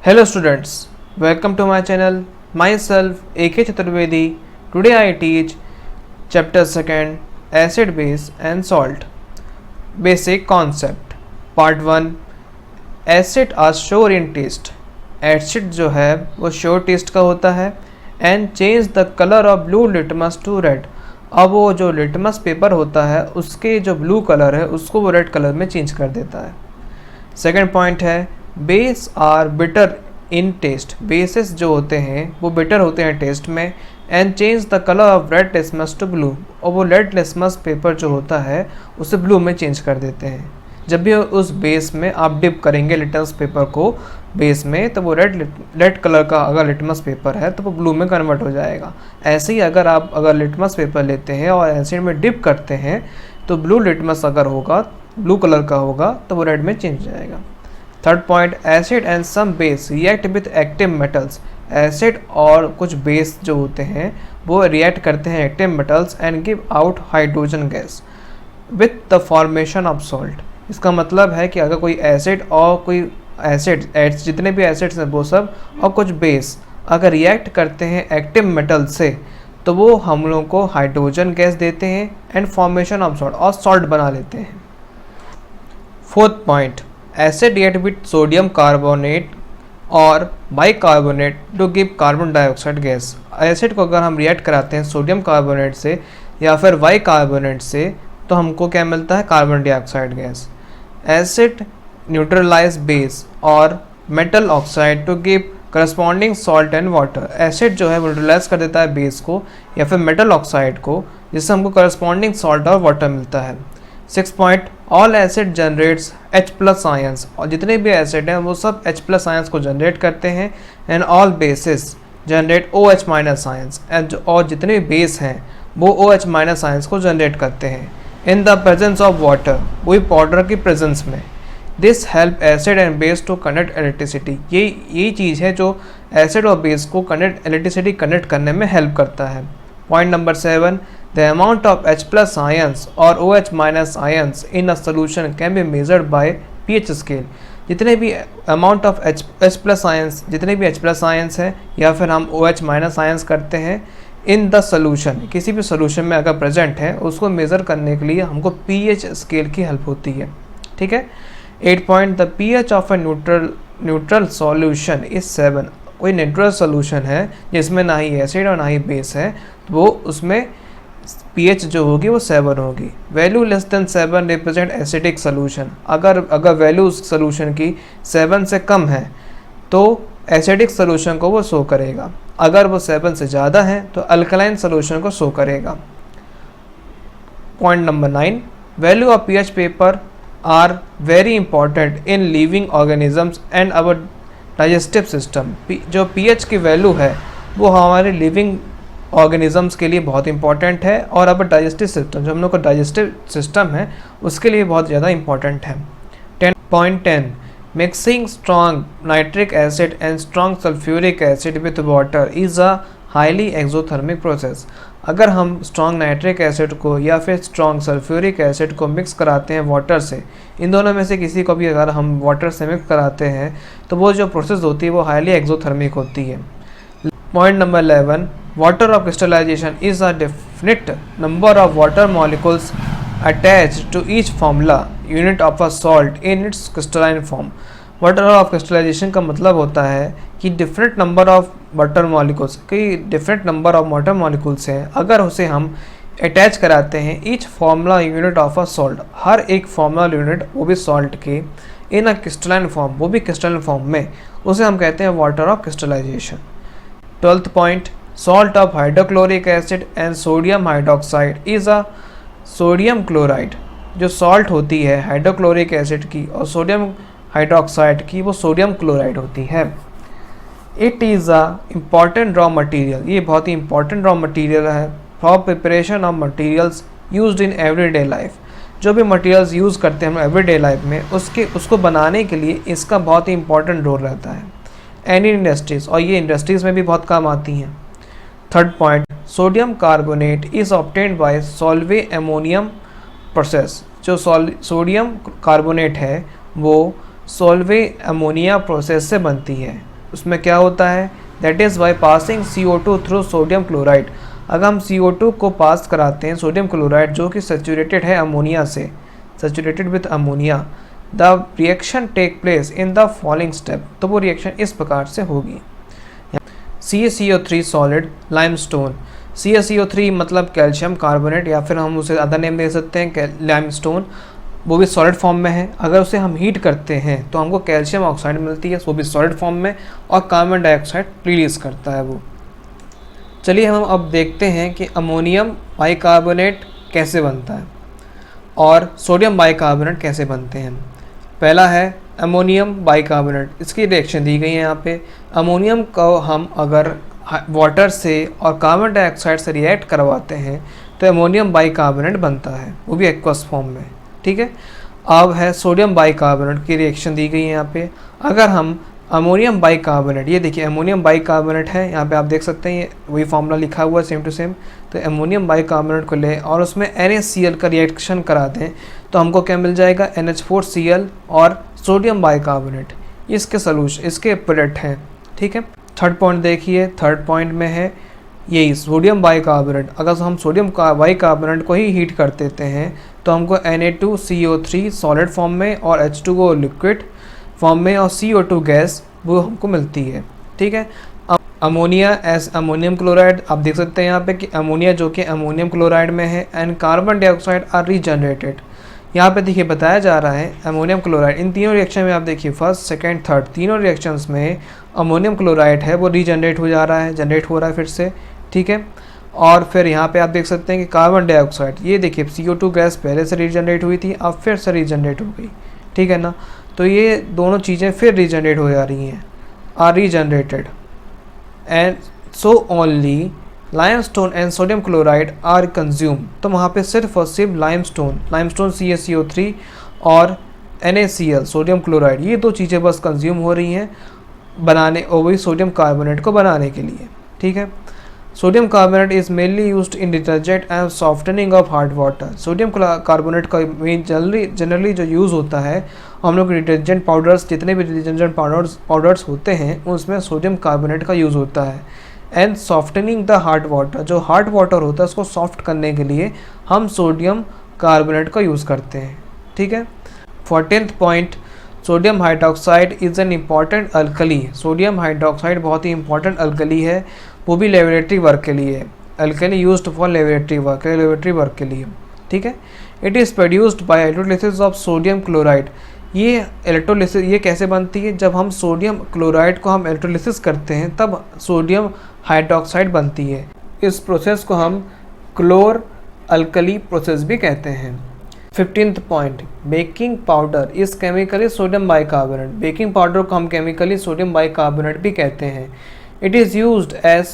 Hello students, welcome to my channel. Myself AK Chaturvedi. Today I teach chapter 2nd Acid Base and Salt. Basic concept. Part 1 Acid are sure in taste. Acid जो है वो sure taste का होता है and change the color of blue litmus to red. अब वो जो litmus paper होता है उसके जो ब्लू कलर है उसको वो रेड कलर में चेंज कर देता है. सेकेंड पॉइंट है base are bitter in taste. Bases जो होते हैं वो बिटर होते हैं टेस्ट में and change the colour of red litmus to blue. और वो रेड लिटमस पेपर जो होता है उसे ब्लू में चेंज कर देते हैं. जब भी उस बेस में आप डिप करेंगे लिटमस पेपर को बेस में तो वो रेड कलर का अगर लिटमस पेपर है तो वो ब्लू में कन्वर्ट हो जाएगा. ऐसे ही अगर लिटमस पेपर लेते हैं और एसिड में डिप करते हैं तो ब्लू लिटमस अगर होगा ब्लू कलर का होगा तो वो रेड में चेंज हो जाएगा. Third point acid and some base react with active metals. Acid और कुछ बेस जो होते हैं वो रिएक्ट करते हैं active metals and give out hydrogen gas with the formation of salt. इसका मतलब है कि अगर कोई एसिड और कोई एसिड जितने भी एसिड्स हैं वो सब और कुछ बेस अगर रिएक्ट करते हैं एक्टिव मेटल से तो वो हम लोगों को हाइड्रोजन गैस देते हैं एंड फॉर्मेशन ऑफ सॉल्ट और सॉल्ट बना लेते हैं. Fourth point acid react with sodium carbonate और bicarbonate to give carbon dioxide gas. Acid को अगर हम रिएक्ट कराते हैं सोडियम कार्बोनेट से या फिर बाइकार्बोनेट से तो हमको क्या मिलता है carbon dioxide gas. Acid neutralize base और metal oxide to give corresponding salt and water. Acid जो है वो न्यूट्रलाइज कर देता है बेस को या फिर मेटल ऑक्साइड को जिससे हमको करस्पॉन्डिंग सॉल्ट और वाटर मिलता है. Six point all acid generates H+ ions. और जितने भी एसिड हैं वो सब H+ आयंस को जनरेट करते हैं and all basis generate OH- ions. और जितने भी बेस हैं वो OH- आयंस को जनरेट करते हैं in the presence of water, वही पाउडर की प्रेजेंस में. This help acid and base to connect electricity. यही चीज़ है जो एसिड और बेस को इलेक्ट्रिसिटी कनेक्ट करने में हेल्प करता है. Point number 7 the amount of H+ ions और OH- ions in a solution can be measured by pH scale. जितने भी अमाउंट ऑफ H+ आयंस जितने भी H+ आयंस हैं या फिर हम OH- आयंस करते हैं इन द सोल्यूशन, किसी भी सोल्यूशन में अगर प्रेजेंट है उसको मेज़र करने के लिए हमको pH स्केल की हेल्प होती है. ठीक है. 8 point the pH of a neutral solution is 7. कोई न्यूट्रल सॉल्यूशन है जिसमें ना ही एसिड और ना ही बेस है तो वो उसमें pH जो होगी वो 7 होगी. Value less than 7 represent acidic solution. अगर वैल्यू उस सोल्यूशन की 7 से कम है तो एसिडिक सोल्यूशन को वो शो करेगा. अगर वो 7 से ज़्यादा है तो अल्कलाइन सोल्यूशन को शो करेगा. Point number 9 value of pH paper are very important in living organisms and our digestive system. जो pH की वैल्यू है वो हमारे लिविंग ऑर्गेनिजम्स के लिए बहुत इंपॉर्टेंट है और अब डाइजेस्टिव सिस्टम जो हम लोग का डाइजेस्टिव सिस्टम है उसके लिए बहुत ज़्यादा इंपॉर्टेंट है. 10.10 mixing strong nitric acid and strong sulphuric acid with water is a highly exothermic process. अगर हम स्ट्रॉन्ग नाइट्रिक एसिड को या फिर स्ट्रॉन्ग सल्फ्यूरिक एसिड को मिक्स कराते हैं वाटर से, इन दोनों में से किसी को भी अगर हम वाटर से मिक्स कराते हैं तो वो जो प्रोसेस होती है वो हाईली एक्सोथर्मिक होती है. Point number 11 water of crystallization is a definite number of water molecules attached to each formula unit of a salt in its crystalline form. Water of crystallisation का मतलब होता है कि different number of water molecules कई different number of water molecules हैं अगर उसे हम अटैच कराते हैं each formula unit of a salt, हर एक फार्मूला यूनिट वो भी सॉल्ट के इन अ क्रिस्टलाइन फॉर्म, वो भी क्रिस्टलाइन फॉर्म में, उसे हम कहते हैं water of crystallization. 12th point salt of hydrochloric acid and sodium hydroxide is a sodium chloride. जो सॉल्ट होती है हाइड्रोक्लोरिक एसिड की और सोडियम हाइड्रोक्साइड की वो सोडियम क्लोराइड होती है. It is a important raw material. ये बहुत ही इंपॉर्टेंट रॉ मटेरियल है for preparation of materials used in everyday life. जो भी मटेरियल्स यूज़ करते हैं हम एवरीडे लाइफ में उसको बनाने के लिए इसका बहुत ही इंपॉर्टेंट रोल रहता है. एनी इंडस्ट्रीज़, और ये इंडस्ट्रीज़ में भी बहुत काम आती हैं. Third point sodium carbonate is obtained by Solvay ammonium process. जो सोडियम कार्बोनेट है वो सॉल्वे अमोनिया प्रोसेस से बनती है. उसमें क्या होता है, that is by passing CO2 through sodium chloride. अगर हम CO2 को पास कराते हैं सोडियम क्लोराइड जो कि सैचुरेटेड है अमोनिया से, saturated with ammonia, the reaction take place in the following step, तो वो रिएक्शन इस प्रकार से होगी। CaCO3 सॉलिड लाइमस्टोन, CaCO3 मतलब कैल्शियम कार्बोनेट, या फिर हम उसे अदर नेम दे सकते हैं लाइमस्टोन, वो भी सॉलिड फॉर्म में है। अगर उसे हम हीट करते हैं तो हमको कैल्शियम ऑक्साइड मिलती है, वो भी सॉलिड फॉर्म में, और कार्बन डाइऑक्साइड रिलीज़ करता है वो। चलिए हम अब देखते हैं कि अमोनियम बाइकार्बोनेट कैसे बनता है और सोडियम बाइकार्बोनेट कैसे बनते हैं। पहला है अमोनियम बाइकार्बोनेट, इसकी रिएक्शन दी गई है यहाँ पे। अमोनियम को हम अगर वाटर से और कार्बन डाइऑक्साइड से रिएक्ट करवाते हैं तो अमोनियम बाइकार्बोनेट बनता है, वो भी एक्वस फॉर्म में, ठीक है। अब है सोडियम बाइकार्बोनेट की रिएक्शन दी गई है यहाँ पे। अगर हम अमोनियम बाइकार्बोनेट, ये देखिए अमोनियम बाइकार्बोनेट है, यहाँ पे आप देख सकते हैं ये वही फार्मूला लिखा हुआ है सेम टू सेम। तो अमोनियम बाइकार्बोनेट को ले और उसमें NaCl का रिएक्शन करा दें तो हमको क्या मिल जाएगा, NH4Cl और सोडियम बाइकार्बोनेट, इसके सोल्यूशन, इसके प्रोडक्ट हैं, ठीक है। थर्ड पॉइंट देखिए, थर्ड पॉइंट में है यही सोडियम बाइकार्बोनेट। अगर हम सोडियम बाइकार्बोनेट को ही हीट कर देते हैं तो हमको Na2CO3 सॉलिड फॉर्म में और H2O लिक्विड फॉर्म में और CO2 गैस वो हमको मिलती है, ठीक है। अमोनिया एज अमोनियम क्लोराइड, आप देख सकते हैं यहाँ पे कि अमोनिया जो कि अमोनियम क्लोराइड में है, and carbon dioxide are regenerated. यहाँ पे देखिए बताया जा रहा है अमोनियम क्लोराइड, इन तीनों रिएक्शन में आप देखिए फर्स्ट सेकंड थर्ड तीनों रिएक्शंस में अमोनियम क्लोराइड है वो रीजनरेट हो जा रहा है, जनरेट हो रहा है फिर से, ठीक है। और फिर यहाँ पे आप देख सकते हैं कि कार्बन डाइऑक्साइड, ये देखिए CO2 गैस पहले से रीजनरेट हुई थी, अब फिर से रीजनरेट हो गई, ठीक है ना। तो ये दोनों चीज़ें फिर रीजनरेट हो जा रही हैं, are regenerated, and so only limestone and sodium chloride are consume. तो वहाँ पे सिर्फ और सिर्फ लाइमस्टोन CaCO3 और NaCl सोडियम क्लोराइड, ये दो चीज़ें बस कंज्यूम हो रही हैं बनाने, और वही सोडियम कार्बोनेट को बनाने के लिए, ठीक है। Sodium carbonate is mainly used in detergent and softening of hard water. Sodium carbonate का मेन जनरली जो यूज़ होता है, हम लोग डिटर्जेंट पाउडर्स, जितने भी डिटर्जेंट पाउडर्स होते हैं उसमें सोडियम कार्बोनेट का यूज़ होता है। And softening the hard water, जो हार्ड वाटर होता है उसको सॉफ्ट करने के लिए हम सोडियम कार्बोनेट का यूज़ करते हैं, ठीक है। 14th point, sodium hydroxide is an important alkali. Sodium hydroxide बहुत ही इंपॉर्टेंट अल्कली है, वो भी लेबोरेटरी वर्क के लिए, alkali used for laboratory work के लिए, ठीक है। It is produced by electrolysis of sodium chloride. ये इलेक्ट्रोलिसिस ये कैसे बनती है, जब हम सोडियम क्लोराइड को हम इलेक्ट्रोलिसिस करते हैं तब सोडियम हाइड्रोक्साइड बनती है। इस प्रोसेस को हम क्लोर अल्कली प्रोसेस भी कहते हैं। 15th point, baking powder is chemically sodium bicarbonate. Baking powder को हम केमिकली सोडियम बाइकार्बोनेट भी कहते हैं। It is used as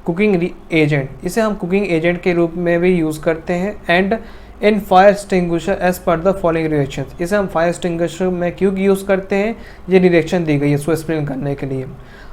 cooking agent, इसे हम कुकिंग एजेंट के रूप में भी यूज़ करते हैं। And in fire extinguisher as per the following reaction, इसे हम फायर एक्सटिंग्विशर में क्यों यूज़ करते हैं, ये रिएक्शन दी गई है इसको एक्सप्लेन करने के लिए।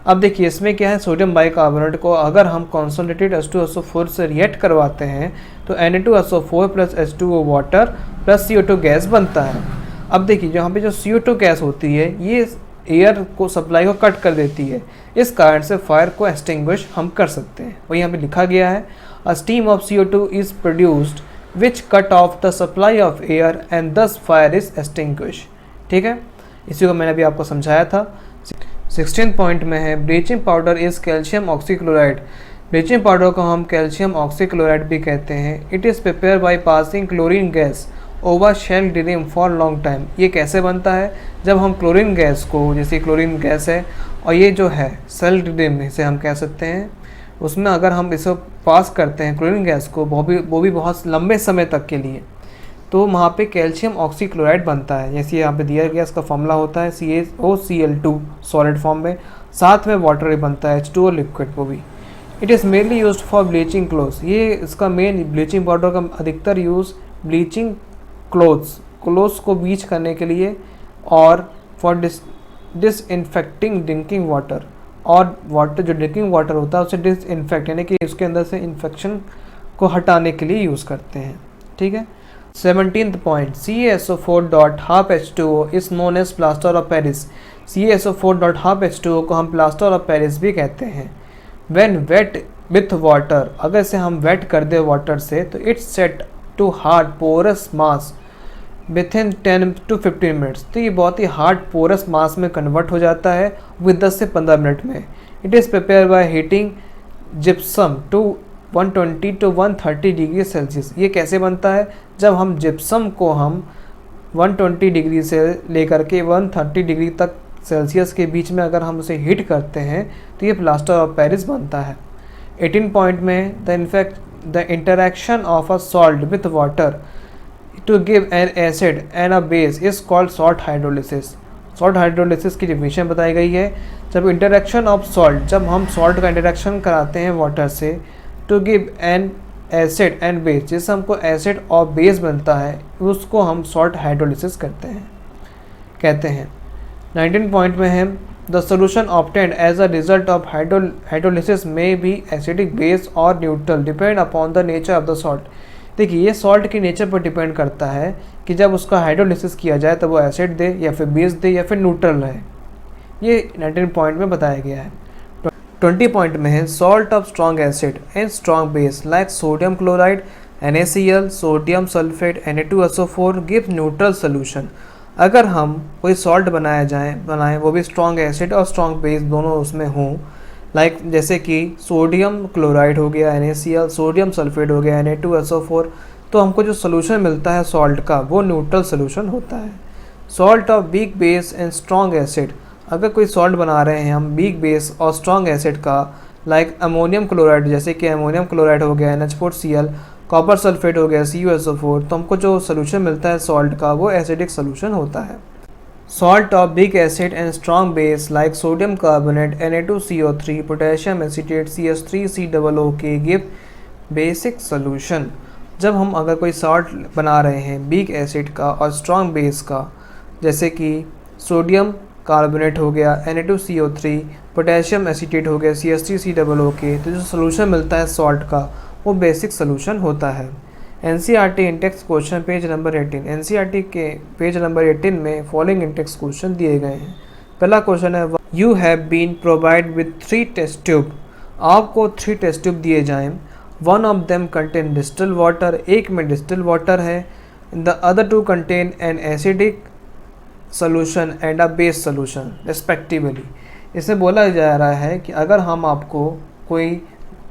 अब देखिए इसमें क्या है, सोडियम बाइकार्बोनेट को अगर हम कॉन्सनट्रेटेड H2SO4 से रिएक्ट करवाते हैं तो Na2SO4 plus H2O water plus CO2 gas बनता है। अब देखिए यहाँ पे जो CO2 गैस होती है ये एयर को सप्लाई को कट कर देती है, इस कारण से फायर को एक्सटिंग्विश हम कर सकते हैं। और यहाँ पे लिखा गया है a steam of CO2 is produced which cut off the supply of air and thus fire is extinguish, ठीक है। इसी को मैंने अभी आपको समझाया था। 16th पॉइंट में है bleaching powder is calcium oxychloride. Bleaching powder को हम कैल्शियम ऑक्सीक्लोराइड भी कहते हैं। It is prepare by passing chlorine gas over slaked lime for long time. ये कैसे बनता है, जब हम क्लोरीन गैस को, जैसे क्लोरीन गैस है और ये जो है सेल डिरिम इसे हम कह सकते हैं, उसमें अगर हम इसे पास करते हैं क्लोरीन गैस को वो भी बहुत लंबे समय तक के लिए, तो वहाँ पे कैल्शियम ऑक्सीक्लोराइड बनता है। जैसे यहाँ पे दिया गया इसका फॉर्मूला होता है CaOCl2 सॉलिड फॉर्म में, साथ में वाटर बनता है H2O लिक्विड, वो भी। It is mainly used for bleaching clothes. ये इसका मेन ब्लीचिंग पाउडर का अधिकतर यूज़ ब्लीचिंग क्लोथ्स को ब्लीच करने के लिए और फॉर डिसइंफेक्टिंग ड्रिंकिंग वाटर, और वाटर जो ड्रिंकिंग वाटर होता है उसे डिसइंफेक्ट यानी कि उसके अंदर से इन्फेक्शन को हटाने के लिए यूज़ करते हैं, ठीक है। 17th point, CaSO4 dot half H2O is known as plaster of Paris. CaSO4.half H2O को हम प्लास्टर ऑफ पेरिस भी कहते हैं। व्हेन वेट विथ वाटर, अगर इसे हम वेट कर दे वाटर से तो it's set to hard porous mass within 10 to 15 minutes, तो ये बहुत ही हार्ड पोरस मास में कन्वर्ट हो जाता है विद 10 से 15 मिनट में। It is prepare by heating gypsum to 120 to 130 degree Celsius. ये कैसे बनता है? जब हम जिप्सम को हम 120 डिग्री से लेकर के 130 डिग्री तक सेल्सियस के बीच में अगर हम उसे हीट करते हैं तो ये प्लास्टर ऑफ पेरिस बनता है। 18 पॉइंट में the interaction of a salt with water to give an acid and a base is called salt hydrolysis. Salt hydrolysis की डेफिनेशन बताई गई है, जब इंटरेक्शन ऑफ सॉल्ट, जब हम सॉल्ट का इंटरेक्शन कराते हैं वाटर से to give an acid and base, जिससे हमको एसिड और बेस बनता है, उसको हम सॉल्ट हाइड्रोलिसिस कहते हैं। 19 पॉइंट में है the solution obtained as a result of hydrolysis may be acidic, base और neutral depend upon the nature of the salt. देखिए, ये सॉल्ट के नेचर पर डिपेंड करता है कि जब उसका हाइड्रोलिसिस किया जाए तो वो एसिड दे या फिर बेस दे या फिर न्यूट्रल रहे। ये 19 पॉइंट में बताया गया है। 20 पॉइंट में है salt of strong acid and strong base like sodium chloride NaCl, sodium sulphate Na2SO4 give neutral solution. अगर हम कोई सॉल्ट बनाएं वो भी स्ट्रॉन्ग एसिड और स्ट्रॉन्ग बेस दोनों उसमें हों, लाइक जैसे कि सोडियम क्लोराइड हो गया NaCl, सोडियम सल्फेट हो गया Na2SO4, तो हमको जो सोल्यूशन मिलता है सॉल्ट का वो न्यूट्रल सोल्यूशन होता है। Salt of weak base and strong acid, अगर कोई सॉल्ट बना रहे हैं हम वीक बेस और स्ट्रॉन्ग एसिड का, लाइक अमोनियम क्लोराइड, जैसे कि अमोनियम क्लोराइड हो गया NH4Cl, कॉपर सल्फेट हो गया CuSO4, तो हमको जो सोल्यूशन मिलता है सॉल्ट का वो एसिडिक सोल्यूशन होता है। Salt of big acid and strong base like sodium carbonate Na2CO3, potassium acetate CH3COOK give basic solution. जब हम अगर कोई सॉल्ट बना रहे हैं बिग एसिड का और स्ट्रॉन्ग बेस का, जैसे कि सोडियम कार्बोनेट हो गया Na2CO3, पोटेशियम एसीटेट हो गया CH3COOK, तो जो सोल्यूशन मिलता है सॉल्ट का वो बेसिक सोल्यूशन होता है। NCERT Intex question page number 18, NCERT के पेज नंबर 18 में फॉलोइंग इंटेक्स क्वेश्चन दिए गए हैं। पहला क्वेश्चन है you have been provide with 3 test tube, आपको 3 टेस्ट ट्यूब दिए जाएं। One of them contain distil water, एक में डिस्टिल वाटर है, the other 2 contain an acidic solution and a base solution respectively. इसमें बोला जा रहा है कि अगर हम आपको कोई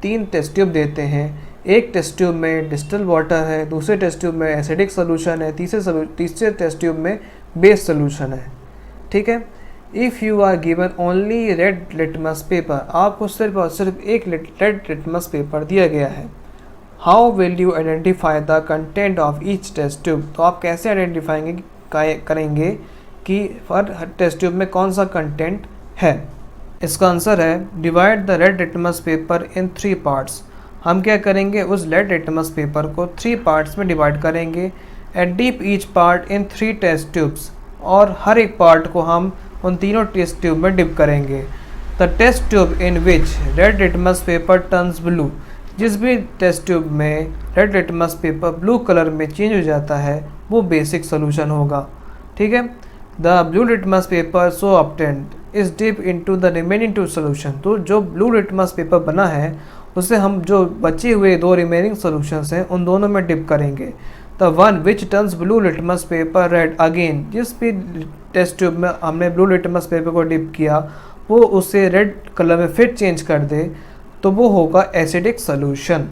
3 टेस्ट ट्यूब देते हैं, एक टेस्ट ट्यूब में डिस्टिल वाटर है, दूसरे टेस्ट ट्यूब में एसिडिक सोल्यूशन है, तीसरे टेस्ट ट्यूब में बेस सोल्यूशन है, ठीक है। If you are given only red litmus paper, आपको सिर्फ और सिर्फ एक रेड लिटमस पेपर दिया गया है, how will you identify the content of each test tube, तो आप कैसे आइडेंटिफाई करेंगे कि हर टेस्ट ट्यूब में कौन सा कंटेंट है। इसका आंसर है divide the red litmus paper in 3 parts. हम क्या करेंगे, उस रेड लिटमस पेपर को 3 पार्ट्स में डिवाइड करेंगे and deep each part in 3 test tubes, और हर एक पार्ट को हम उन तीनों टेस्ट ट्यूब में डिप करेंगे। The test tube in which red litmus paper turns blue, जिस भी टेस्ट ट्यूब में red litmus paper blue colour में चेंज हो जाता है वो बेसिक सोल्यूशन होगा, ठीक है। The blue litmus paper so obtained is dip into the remaining 2 solution, तो जो ब्लू लिटमस पेपर बना है उससे हम जो बचे हुए 2 रिमेनिंग सोल्यूशंस हैं उन दोनों में डिप करेंगे। The one which turns blue litmus paper red again, जिस भी टेस्ट ट्यूब में हमने ब्लू लिटमस पेपर को डिप किया वो उसे रेड कलर में फिर चेंज कर दे तो वो होगा acidic solution.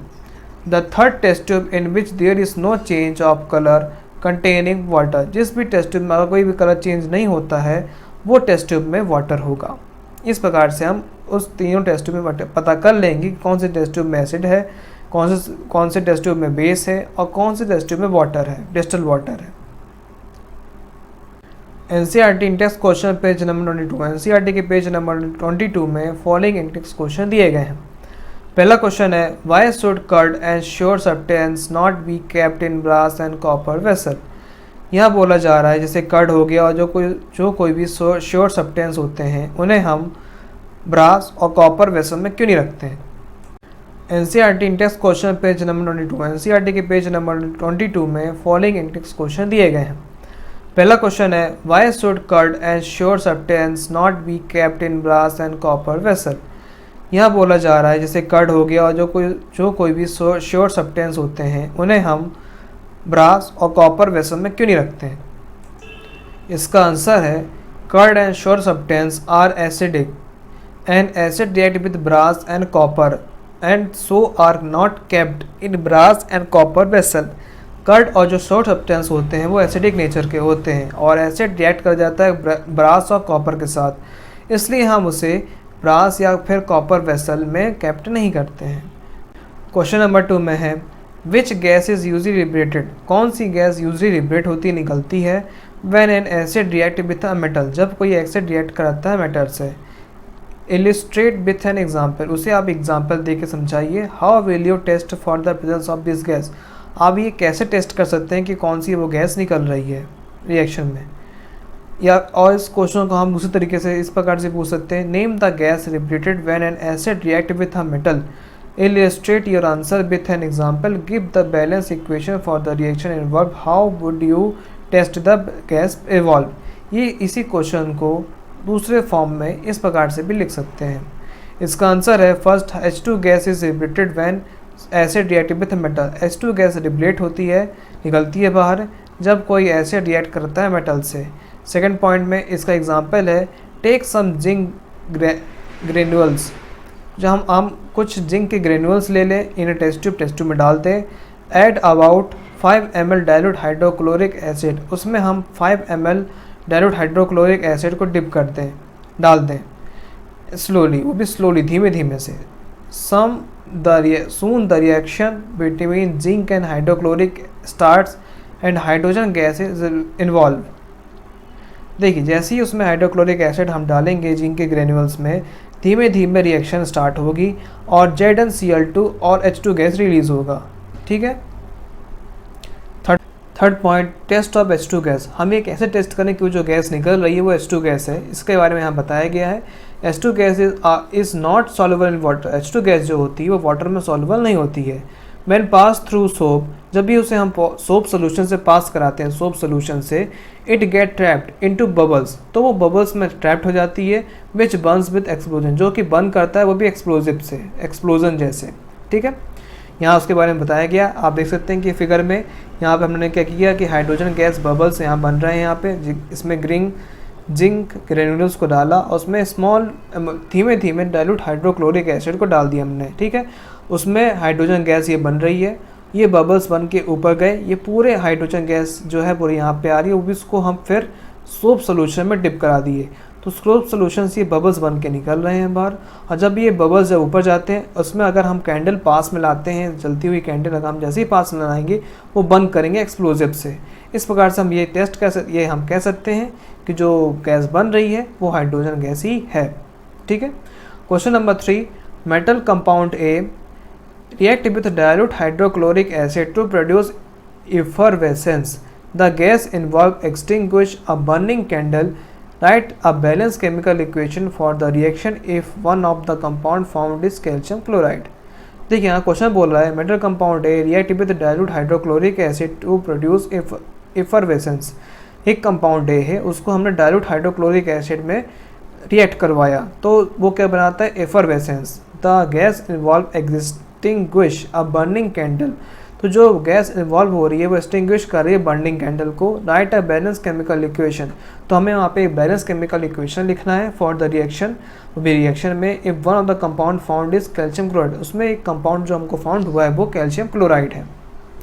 The third test tube in which there is no change of colour containing water, जिस भी टेस्ट ट्यूब में अगर कोई भी कलर चेंज नहीं होता है वो टेस्ट ट्यूब में वाटर होगा। इस प्रकार से हम उस तीनों टेस्ट ट्यूब में पता कर लेंगे कि कौन से टेस्ट ट्यूब में एसिड है, कौन से टेस्ट ट्यूब में बेस है और कौन से टेस्ट ट्यूब में वाटर है, डिस्टिल वाटर है। NCERT Intex question page number 22, NCERT के पेज नंबर 22 में फॉलोइंग इंटेक्स क्वेश्चन दिए गए हैं। पहला क्वेश्चन है why should curd and sour substance not be kept in brass and copper vessel. यहाँ बोला जा रहा है जैसे कर्ड हो गया और जो कोई भी श्योर सब्सटेंस होते हैं उन्हें हम ब्रास और कॉपर वेसल में क्यों नहीं रखते हैं। NCERT Intex question page number 22, NCERT के पेज नंबर 22 में फॉलोइंग इंटेक्स क्वेश्चन दिए गए हैं। पहला क्वेश्चन है why should curd and sour substance not be kept in brass and copper vessel. यहाँ बोला जा रहा है जैसे कर्ड हो गया और जो कोई भी श्योर सब्सटेंस होते हैं उन्हें हम ब्रास और कॉपर वेसल में क्यों नहीं रखते हैं। इसका आंसर है curd and sour substance are acidic and acid react with brass and copper and so are not kept in brass and copper vessel. Curd और जो श्योर सब्सटेंस होते हैं वो एसिडिक नेचर के होते हैं और एसिड रिएक्ट कर जाता है ब्रास और कॉपर के साथ, इसलिए हम उसे ब्रास या फिर कॉपर वेसल में केप्ट नहीं करते हैं। क्वेश्चन नंबर 2 में है which gas is usually liberated. कौन सी गैस यूजली लिबरेट होती निकलती है when an acid react with a metal, जब कोई एसिड रिएक्ट कराता है मेटल से। इलिस्ट्रेट विथ एन एग्जाम्पल, उसे आप एग्जाम्पल दे के समझाइए। How will you test for the presence of this gas. आप ये कैसे टेस्ट कर सकते हैं कि कौन सी वो गैस निकल रही है रिएक्शन में। या और इस क्वेश्चन को हम दूसरे तरीके से इस प्रकार से पूछ सकते हैं name the gas liberated when an acid react with a metal. Illustrate your answer with an example. Give the balance equation for the reaction involved. How would you test the gas evolve? ये इसी question को दूसरे form में इस प्रकार से भी लिख सकते हैं। इसका आंसर है first H2 gas is liberated when acid react with metal. H2 gas liberate होती है, निकलती है बाहर जब कोई एसिड रिएक्ट करता है मेटल से। सेकेंड पॉइंट में इसका एग्जाम्पल है टेक सम जिंक ग्रेन्यूल्स। जब हम कुछ जिंक के ग्रेन्यूल्स ले लें, इन्हें टेस्ट ट्यूब में डाल दें। Add about 5 ml dilute hydrochloric acid, उसमें हम 5 ml डाइल्यूट हाइड्रोक्लोरिक एसिड को डिप कर दें, डाल दें स्लोली, वो भी स्लोली धीमे धीमे से। Soon the reaction between zinc and hydrochloric starts and hydrogen gas is involve. देखिए जैसे ही उसमें हाइड्रोक्लोरिक एसिड हम डालेंगे जिंक के ग्रेन्यूल्स में, धीमे धीमे रिएक्शन स्टार्ट होगी और ZnCl2 और H2 गैस रिलीज होगा। ठीक है। Third point test of H2 gas. हम ये कैसे टेस्ट करें कि जो गैस निकल रही है वो H2 गैस है, इसके बारे में यहाँ बताया गया है। H2 gas is not soluble in water. H2 gas जो होती है वो वाटर में सॉल्युबल नहीं होती है। व्हेन पास थ्रू सोप, जब भी उसे हम सोप सोल्यूशन से पास कराते हैं, सोप सोल्यूशन से, it get trapped into bubbles, तो वो बबल्स में ट्रैप्ड हो जाती है। विच बर्न्स विद एक्सप्लोजन, जो कि बर्न करता है वो भी एक्सप्लोजिव से, एक्सप्लोजन जैसे। ठीक है। यहाँ उसके बारे में बताया गया, आप देख सकते हैं कि फिगर में यहाँ पे हमने क्या किया कि हाइड्रोजन गैस बबल्स यहाँ बन रहे हैं। यहाँ पे इसमें जिंक ग्रेन्यूल्स को डाला और उसमें धीमे धीमे डाइल्यूट हाइड्रोक्लोरिक एसिड को डाल दिया हमने। ठीक है। उसमें हाइड्रोजन गैस ये बन रही है, ये बबल्स बन के ऊपर गए, ये पूरे हाइड्रोजन गैस जो है पूरी यहाँ पे आ रही है, वो भी इसको हम फिर सोप सोल्यूशन में डिप करा दिए, तो सोप सोल्यूशन से ये बबल्स बन के निकल रहे हैं बाहर। और जब ये बबल्स जब ऊपर जाते हैं, उसमें अगर हम कैंडल पास में लाते हैं, जलती हुई कैंडल अगर हम जैसे ही पास में लाएंगे वो बंद करेंगे एक्सप्लोजिव से। इस प्रकार से हम ये हम कह सकते हैं कि जो गैस बन रही है वो हाइड्रोजन गैस ही है। ठीक है। Question number 3, metal compound A react with dilute hydrochloric acid to produce effervescence. The gas involved extinguish a burning candle. Write a balanced chemical equation for the reaction if one of the compound formed is calcium chloride. देखिए यहाँ question बोल रहा है metal compound A react with dilute hydrochloric acid to produce effervescence. एक compound A है, उसको हमने dilute hydrochloric acid में रिएक्ट करवाया, तो वो क्या बनाता है effervescence. The gas involve extinguish a burning candle, तो जो गैस इन्वॉल्व हो रही है वो एक्सटिंग्विश कर रही है बर्निंग कैंडल को। Right a balance chemical equation, तो हमें वहाँ पे एक बैलेंस केमिकल इक्वेशन लिखना है फॉर द रिएक्शन। वो भी रिएक्शन में if one of the compound found is calcium chloride, उसमें एक कंपाउंड जो हमको फाउंड हुआ है वो कैल्शियम क्लोराइड है।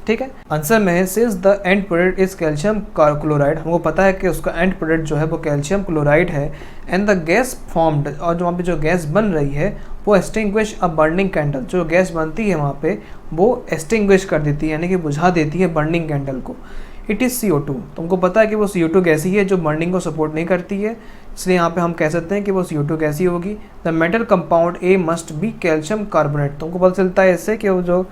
ठीक है। आंसर में है since the end product is calcium chloride, हमको पता है कि उसका एंड प्रोडक्ट जो है वो कैल्शियम क्लोराइड है। एंड द गैस फॉर्म्ड, और जो वहाँ पे जो गैस बन रही है वो एक्सटिंग्विश अ बर्निंग कैंडल, जो गैस बनती है वहाँ पे वो एक्सटिंग्विश कर देती है, यानी कि बुझा देती है बर्निंग कैंडल को। इट इज़ CO2, तुमको पता है कि वो CO2 गैस ही है जो बर्निंग को सपोर्ट नहीं करती है, इसलिए यहाँ पे हम कह सकते हैं कि वो CO2 गैस ही होगी। The metal compound A must be calcium carbonate, तुमको पता चलता है इससे कि वो जो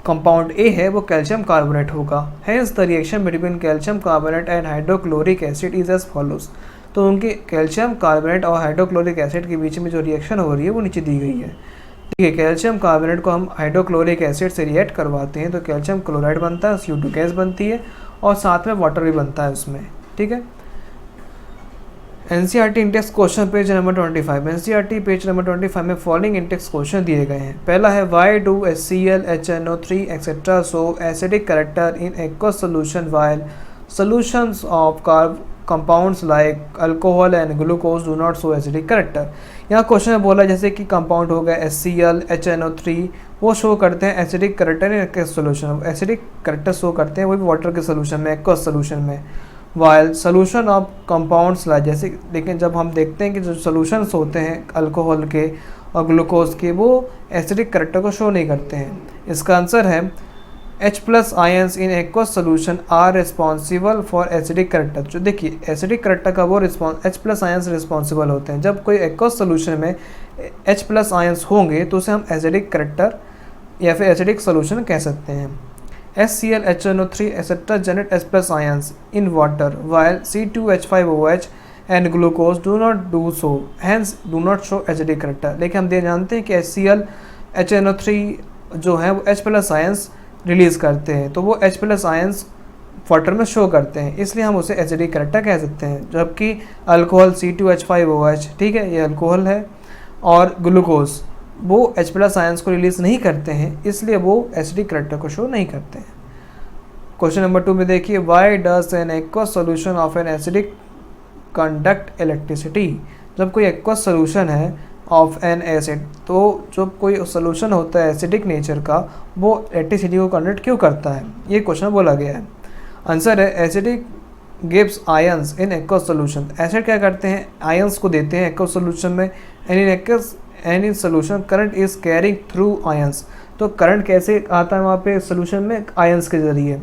कंपाउंड ए है वो कैल्शियम कार्बोनेट होगा। Hence the reaction between calcium carbonate and hydrochloric acid is as follows, तो उनके कैल्शियम कार्बोनेट और हाइड्रोक्लोरिक एसिड के बीच में जो रिएक्शन हो रही है वो नीचे दी गई है। ठीक है। कैल्शियम कार्बोनेट को हम हाइड्रोक्लोरिक एसिड से रिएक्ट करवाते हैं तो कैल्शियम क्लोराइड बनता है, CO2 गैस बनती है, और साथ में वाटर भी बनता है उसमें, ठीक है। NCERT Intex question page number 25। NCERT page number 25 में फॉलोइंग इंटेक्स क्वेश्चन दिए गए हैं। पहला है why do HCl, HNO3 etcetera so acidic character in aqueous solution while solutions of compounds like alcohol and glucose do not show acidic character। यहाँ question में बोला जैसे कि कंपाउंड हो गया HCl, HNO3 वो शो करते हैं acidic character in aqueous solution, acidic character show करते हैं वो भी वाटर के सोल्यूशन में, एक्वस सोल्यूशन में। While solution of compounds like जैसे, लेकिन जब हम देखते हैं कि जो सोल्यूशंस होते हैं अल्कोहल के और ग्लूकोज के वो एसिडिक करेक्टर को शो नहीं करते हैं। इसका आंसर है H+ ions in aqueous solution are responsible for acidic character. जो देखिए एसिडिक करेक्टर का वो H+ आयंस रिस्पॉन्सिबल होते हैं। जब कोई एक्वस सोल्यूशन में H+ आयंस होंगे तो उसे हम एसिडिक करेक्टर या फिर एसिडिक सोल्यूशन कह सकते हैं। HCl, HNO3 etc. generate H+ ions in water while C2H5OH and glucose do not do so, hence do not show acidic character। लेकिन हम ये जानते हैं कि HCl, HNO3 जो है वो H+ ions रिलीज़ करते हैं, तो वो H+ ions वाटर में शो करते हैं, इसलिए हम उसे एसिडिक करेक्टर कह सकते हैं। जबकि अल्कोहल C2H5OH, ठीक है, ये अल्कोहल है, और ग्लूकोज वो H+ आयंस को रिलीज़ नहीं करते हैं, इसलिए वो एसिडिक करेक्टर को शो नहीं करते हैं। क्वेश्चन नंबर 2 में देखिए why does an aqueous solution of an acidic conduct electricity. जब कोई एक्वस सोल्यूशन है ऑफ एन एसिड, तो जब कोई सोल्यूशन होता है एसिडिक नेचर का वो इलेक्ट्रिसिटी को कंडक्ट क्यों करता है, ये क्वेश्चन बोला गया है। आंसर है acidic gives ions in aqueous solution. Acid क्या करते हैं, आयंस को देते हैं एक्वस सोल्यूशन में, and in solution current is carrying through ions. तो करंट कैसे आता है वहाँ पे सोल्यूशन में, आयंस के जरिए,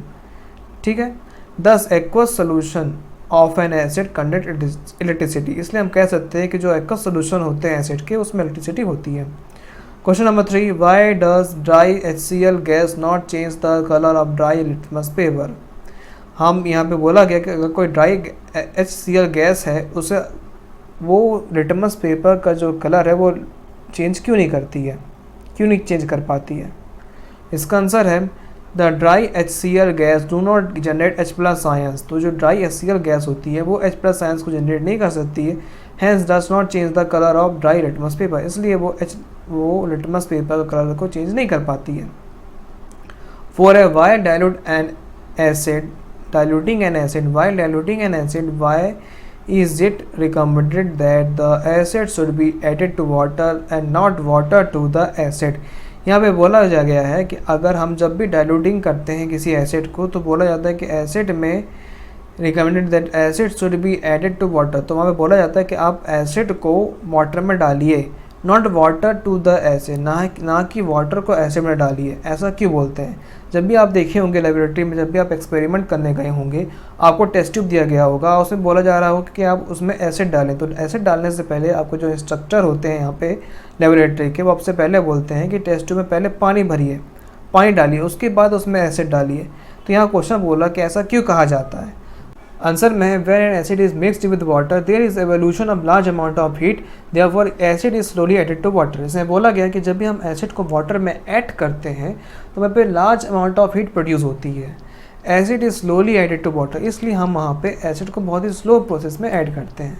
ठीक है। 10 aqueous solution of N acid conduct electricity. इसलिए हम कह सकते हैं कि जो एक्वस सोल्यूशन होते हैं एसिड के उसमें इलेक्ट्रिसिटी होती है। Question number 3 why does dry HCl gas not change the colour of dry litmus paper. हम यहाँ पे बोला गया कि अगर कोई ड्राई HCl गैस है उसे वो लिटमस पेपर का जो कलर है वो चेंज क्यों नहीं करती है, क्यों नहीं चेंज कर पाती है। इसका आंसर है the dry HCl gas do not generate H+ ions. तो जो ड्राई HCl गैस होती है वो H+ आयंस को जनरेट नहीं कर सकती है, hence does not change the colour of dry litmus paper. इसलिए वो लिटमस पेपर का कलर को चेंज नहीं कर पाती है। 4 है why dilute an acid, diluting an acid, while diluting an acid, why is it recommended that the acid should be added to water and not water to the acid। यहाँ पे बोला जा गया है कि अगर हम जब भी डाइल्यूटिंग करते हैं किसी एसिड को तो बोला जाता है कि एसिड में recommended that acid should be added to water. तो वहाँ पे बोला जाता है कि आप एसिड को वाटर में डालिए, not water to the acid, ना कि वाटर को एसिड में डालिए। ऐसा क्यों बोलते हैं, जब भी आप देखे होंगे लेबोरेटरी में, जब भी आप एक्सपेरिमेंट करने गए होंगे आपको टेस्ट ट्यूब दिया गया होगा, उसमें बोला जा रहा होगा कि आप उसमें एसिड डालें। तो एसिड डालने से पहले आपको जो इंस्ट्रक्टर होते हैं यहाँ पे लेबोरेटरी के, वो आपसे पहले बोलते हैं कि टेस्ट ट्यूब में पहले पानी भरिए, पानी डालिए, उसके बाद उसमें एसिड डालिए। तो यहाँ क्वेश्चन बोला कि ऐसा क्यों कहा जाता है। आंसर में है where an acid is mixed with water there is evolution of large amount of heat therefore acid is slowly added to water. इसमें बोला गया कि जब भी हम एसिड को वाटर में ऐड करते हैं तो वहाँ पे large amount of heat produce होती है। Acid is slowly added to water, इसलिए हम वहाँ पे एसिड को बहुत ही स्लो प्रोसेस में ऐड करते हैं।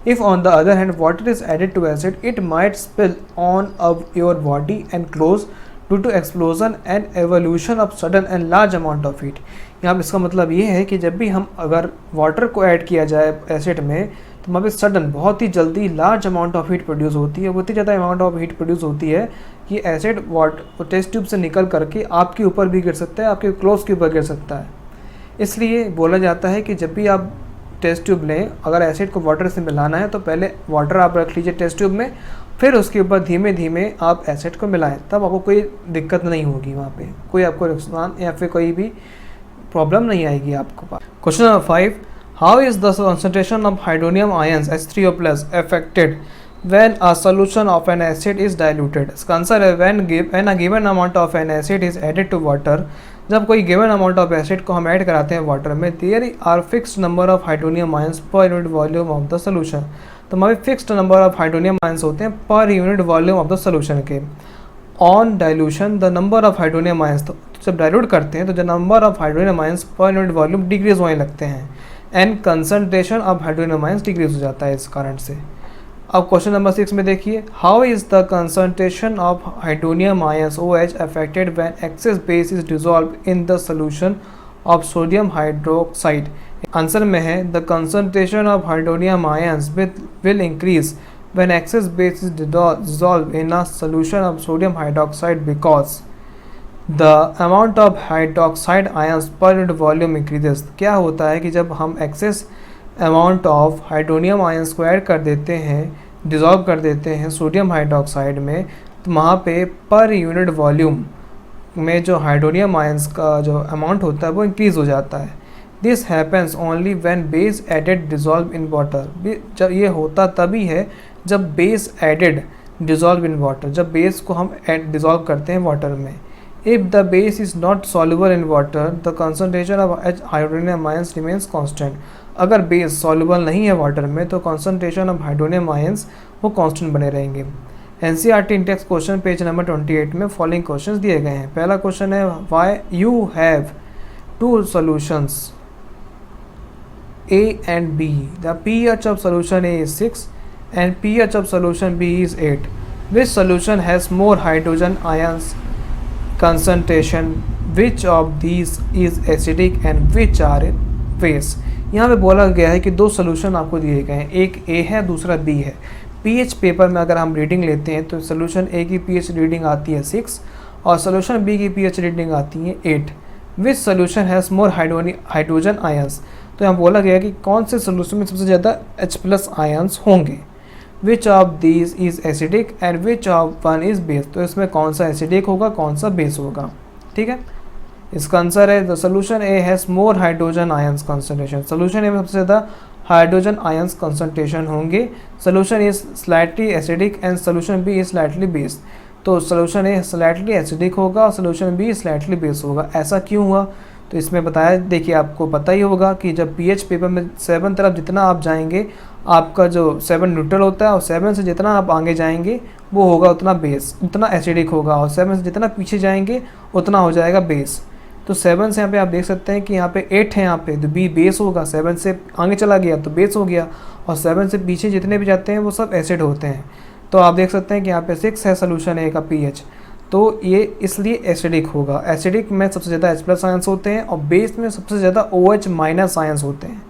If on the other hand water is added to acid it might spill on of your body and clothes due to explosion and evolution of sudden and large amount of heat. यहाँ पर इसका मतलब ये है कि जब भी हम अगर वाटर को ऐड किया जाए एसिड में तो वहाँ पे सडन बहुत ही जल्दी large amount of heat produce होती है, बहुत ही ज़्यादा अमाउंट ऑफ हीट प्रोड्यूस होती है कि एसिड वाटर टेस्ट ट्यूब से निकल करके आपके ऊपर भी गिर सकता है, आपके क्लोथ के ऊपर गिर सकता है। इसलिए बोला जाता है कि जब भी आप टेस्ट ट्यूब लें, अगर एसिड को वाटर से मिलाना है तो पहले वाटर आप रख लीजिए टेस्ट ट्यूब में, फिर उसके ऊपर धीमे धीमे आप एसिड को मिलाएं, तब आपको कोई दिक्कत नहीं होगी, वहाँ पे कोई आपको नुकसान या फिर कोई भी प्रॉब्लम नहीं आएगी आपको पास। Question number 5 how is the concentration of hydronium ions H3O+ affected when a solution of an acid is diluted। इसका आंसर है when a given amount of an acid is added to water। जब कोई given amount of acid को हम add कराते हैं water में, there are fixed number of hydronium ions per unit volume of the solution। तो हमारे fixed number of hydronium ions होते हैं per unit volume of the solution के। On dilution the number of hydronium ions, तो जब dilute करते हैं तो जो number of hydronium ions per unit volume decrease होने लगते हैं and concentration of hydronium ions decrease हो जाता है इस कारण से। अब क्वेश्चन नंबर 6 में देखिए, how is the concentration of hydronium ions OH affected when excess base is dissolve in the solution of sodium hydroxide. Answer में है the concentration of hydronium ions will increase when excess base is dissolved in a solution of sodium hydroxide because the amount of hydroxide ions per unit volume increases। क्या होता है कि जब हम excess amount of hydronium ions को add कर देते हैं, डिज़ोल्व कर देते हैं सोडियम हाइड्रोक्साइड में, तो वहाँ पे पर यूनिट वॉल्यूम में जो हाइड्रोनियम आयंस का जो अमाउंट होता है वो इंक्रीज़ हो जाता है। This happens only when base added dissolve in water. जब ये होता तभी है जब base added dissolve in water, जब बेस को हम डिज़ोल्व करते हैं वाटर में। If the base is not soluble in water the concentration of hydronium ions remains constant. अगर बेस सॉल्युबल नहीं है वाटर में तो कंसनट्रेशन ऑफ हाइड्रोनियम आयंस वो कांस्टेंट बने रहेंगे। NCERT index question page number 28 में फॉलोइंग क्वेश्चंस दिए गए हैं। पहला क्वेश्चन है, why you have two solutions A and B, the pH of solution A is 6 and pH of solution B is 8. Which solution has more hydrogen ions concentration? Which of these is acidic and which are base? यहाँ पे बोला गया है कि दो solution आपको दिए गए हैं, एक A है दूसरा B है। pH पेपर में अगर हम रीडिंग लेते हैं तो सोल्यूशन A की pH रीडिंग आती है 6 और सोल्यूशन B की pH रीडिंग आती है 8। Which solution has more hydrogen ions? तो यहाँ बोला गया कि कौन से सोल्यूशन में सबसे ज़्यादा H+ आयंस होंगे। Which of these is acidic and which of one is base. तो इसमें कौन सा एसिडिक होगा कौन सा बेस होगा, ठीक है। इसका आंसर है the solution A has more hydrogen ions concentration. Solution A में सबसे ज़्यादा हाइड्रोजन आयंस कंसनट्रेशन होंगे। Solution is slightly acidic and solution B is slightly base. तो सोल्यूशन ए स्लाइटली एसिडिक होगा और सोल्यूशन बी स्लाइटली बेस होगा। ऐसा क्यों हुआ, तो इसमें बताया, देखिए आपको पता ही होगा कि जब pH पेपर में 7 तरफ जितना आप जाएंगे आपका जो 7 न्यूट्रल होता है और 7 से जितना आप आगे जाएंगे वो होगा उतना बेस, उतना एसिडिक होगा, और 7 से जितना पीछे जाएंगे उतना हो जाएगा बेस। तो 7 से यहाँ पे आप देख सकते हैं कि यहाँ पे 8 है, यहाँ पे तो B बेस होगा। 7 से आगे चला गया तो बेस हो गया, और 7 से पीछे जितने भी जाते हैं वो सब एसिड होते हैं। तो आप देख सकते हैं कि यहाँ पे 6 है सोल्यूशन ए का pH, तो ये इसलिए एसिडिक होगा। एसिडिक में सबसे ज़्यादा H+ आयंस होते हैं और बेस में सबसे ज़्यादा OH- आयंस होते हैं।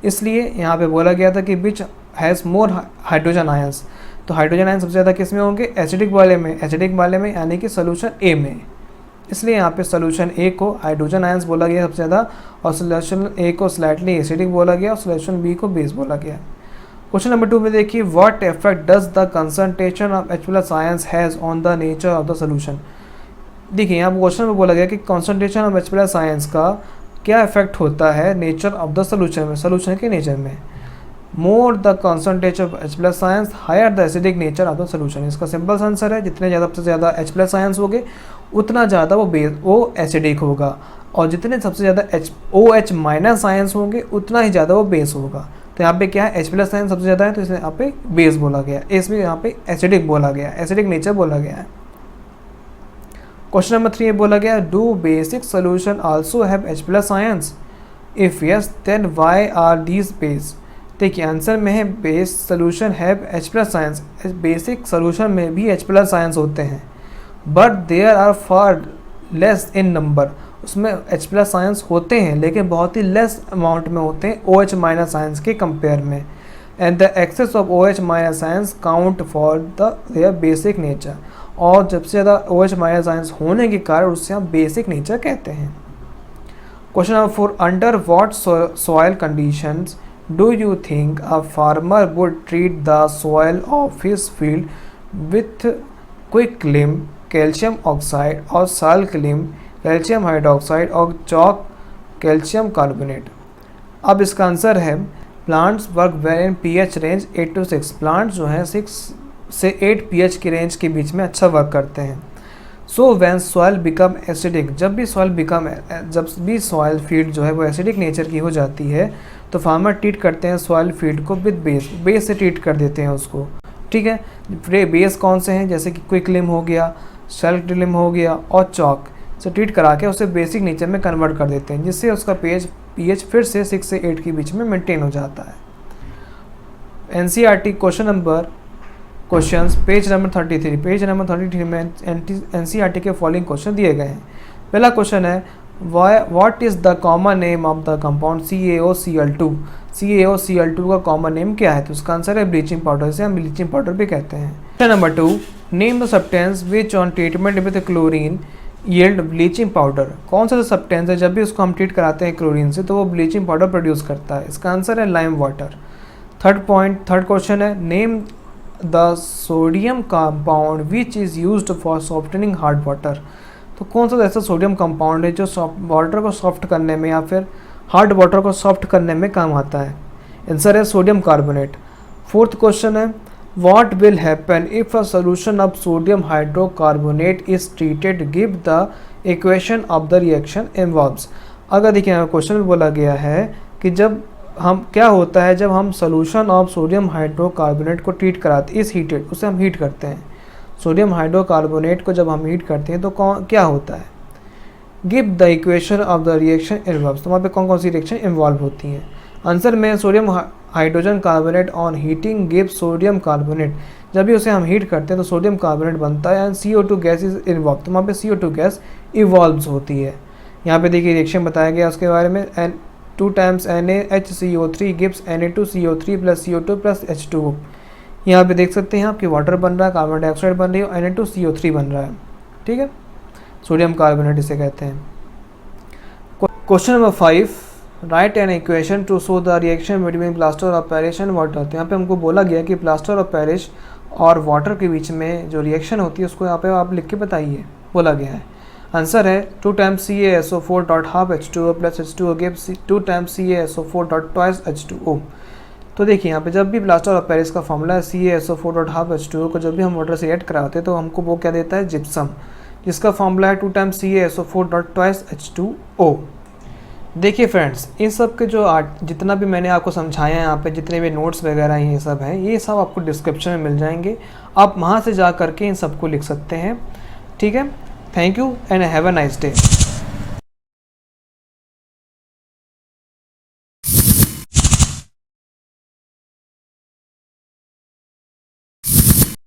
इसलिए यहाँ पे बोला गया था कि which has more hydrogen ions. तो हाइड्रोजन आयंस सबसे ज़्यादा किस में होंगे, एसिडिक वाले में, एसिडिक वाले में यानी कि सोल्यूशन ए में। इसलिए यहाँ पे सोल्यूशन ए को हाइड्रोजन आयंस बोला गया सबसे ज़्यादा, और सोल्यूशन ए को स्लाइटली एसिडिक बोला गया और सोल्यूशन बी को बेस बोला गया। क्वेश्चन नंबर 2 में देखिए, what effect does the concentration of H+ ions has on the nature of the solution. देखिए यहाँ क्वेश्चन में बोला गया कि कंसंट्रेशन ऑफ H+ आयंस का क्या इफेक्ट होता है नेचर ऑफ द सोल्यूशन में, सोल्यूशन के नेचर में। More the concentration of H+ ions higher the acidic nature of the solution. इसका सिंपल आंसर है जितने ज़्यादा सबसे ज़्यादा H+ आयंस होंगे उतना ज़्यादा वो एसिडिक होगा, और जितने सबसे ज़्यादा OH- आयंस होंगे उतना ही ज़्यादा वो बेस होगा। तो यहाँ पे क्या है, H+ आयंस सबसे ज़्यादा है तो इसमें यहाँ पे बेस बोला गया, इसमें यहाँ पे एसिडिक बोला गया, एसिडिक नेचर बोला गया है। क्वेश्चन नंबर 3 बोला गया, do basic solution also have H+ ions, if yes then why are these base. देखिए आंसर में है base solution have H+ ions. Basic solution में भी H+ आयंस होते हैं, but there are far less in number. उसमें H+ ions होते हैं लेकिन बहुत ही लेस अमाउंट में होते हैं OH- आयंस के कंपेयर में। And the excess of OH- ions count for their basic nature. और जब से ज़्यादा OH- आयंस होने के कारण उससे हम बेसिक नेचर कहते हैं। Question number 4, under what soil conditions do you think a farmer would treat the soil of his field with quicklime, calcium oxide और साल्कलिम, कैल्शियम हाइड्रोक्साइड और चॉक कैल्शियम कार्बोनेट। अब इसका आंसर है plants work well in pH range 8 to 6। Plants जो हैं 6 से 8 pH की range के बीच में अच्छा वर्क करते हैं। So when soil become acidic, जब भी सॉइल फील्ड जो है वो एसिडिक नेचर की हो जाती है तो फार्मर ट्रीट करते हैं सॉइल फील्ड को विद बेस से ट्रीट कर देते हैं उसको, ठीक है। बेस कौन से हैं, जैसे कि क्विकलिम हो गया, सेल्फ हो गया और चॉक से ट्रीट करा के उसे बेसिक नेचर में कन्वर्ट कर देते हैं, जिससे उसका पीएच फिर से 6 से 8 के बीच में मेंटेन हो जाता है। एनसीईआरटी क्वेश्चंस पेज नंबर 33 में एनसीईआरटी के फॉलोइंग क्वेश्चन दिए गए हैं। पहला क्वेश्चन है what is the common name of the compound CaOCl2। CaOCl2 का कॉमन नेम क्या है? तो उसका आंसर है ब्लीचिंग पाउडर, से हम ब्लीचिंग पाउडर भी कहते हैं। Question number 2, name the substance which on treatment with chlorine yield bleaching powder. कौन सा सब्सटेंस है जब भी उसको हम ट्रीट कराते हैं क्लोरीन से तो वो ब्लीचिंग पाउडर प्रोड्यूस करता है? इसका आंसर है लाइम वाटर। थर्ड क्वेश्चन है name the sodium compound which is used for softening hard water. तो कौन सा ऐसा सोडियम कंपाउंड है जो वाटर को सॉफ्ट करने में या फिर हार्ड वाटर को सॉफ्ट करने में काम आता है? आंसर है सोडियम कार्बोनेट। फोर्थ क्वेश्चन है what will happen if a solution of sodium hydrocarbonate is treated, give the equation of the reaction involves. अगर देखिए क्वेश्चन में बोला गया है कि जब हम क्या होता है जब हम सोल्यूशन ऑफ सोडियम हाइड्रोकार्बोनेट को ट्रीट कराते इस हीटेड उसे हम हीट करते हैं। सोडियम हाइड्रोकार्बोनेट को जब हम हीट करते हैं तो क्या होता है? Give the equation of the reaction involves. तो वहाँ पे कौन कौन सी रिएक्शन इन्वॉल्व होती हैं? आंसर में sodium hydrogen carbonate on heating give sodium carbonate. जब भी उसे हम हीट करते हैं तो सोडियम कार्बोनेट बनता है and CO2 gas is involve. तो वहाँ पे CO2 गैस इवॉल्व्स होती है। यहाँ पे देखिए रिएक्शन बताया गया उसके बारे में 2 times NaHCO3 gives Na2CO3 plus CO2 plus H2O। यहाँ पे देख सकते हैं आपकी वाटर बन रहा है, कार्बन डाइऑक्साइड बन रही है और Na2CO3 बन रहा है। ठीक है, सोडियम कार्बोनेट इसे कहते हैं। Question number 5, right an equation two show the reaction between plaster of Paris and water. तो यहाँ पे हमको बोला गया कि प्लास्टर ऑफ पेरिस और वाटर के बीच में जो रिएक्शन होती है उसको यहाँ पे आप लिख के बताइए, बोला गया है। आंसर है 2 times CaSO4 dot half H2O plus H2O gives 2 times CaSO4 dot twice H2O। तो देखिए यहाँ पे जब भी प्लास्टर ऑफ पेरिस का फॉर्मूला है CaSO4 dot half H2O को जब भी हम वाटर से ऐड कराते हैं तो हमको वो क्या देता है? जिप्सम, जिसका फॉर्मूला है 2 times CaSO4 dot twice H2O। देखिए फ्रेंड्स, इन सब के जो जितना भी मैंने आपको समझाया है यहाँ पे जितने भी नोट्स वगैरह ये सब हैं, ये सब आपको डिस्क्रिप्शन में मिल जाएंगे। आप वहाँ से जा करके इन सबको लिख सकते हैं। ठीक है, thank you and have a nice day.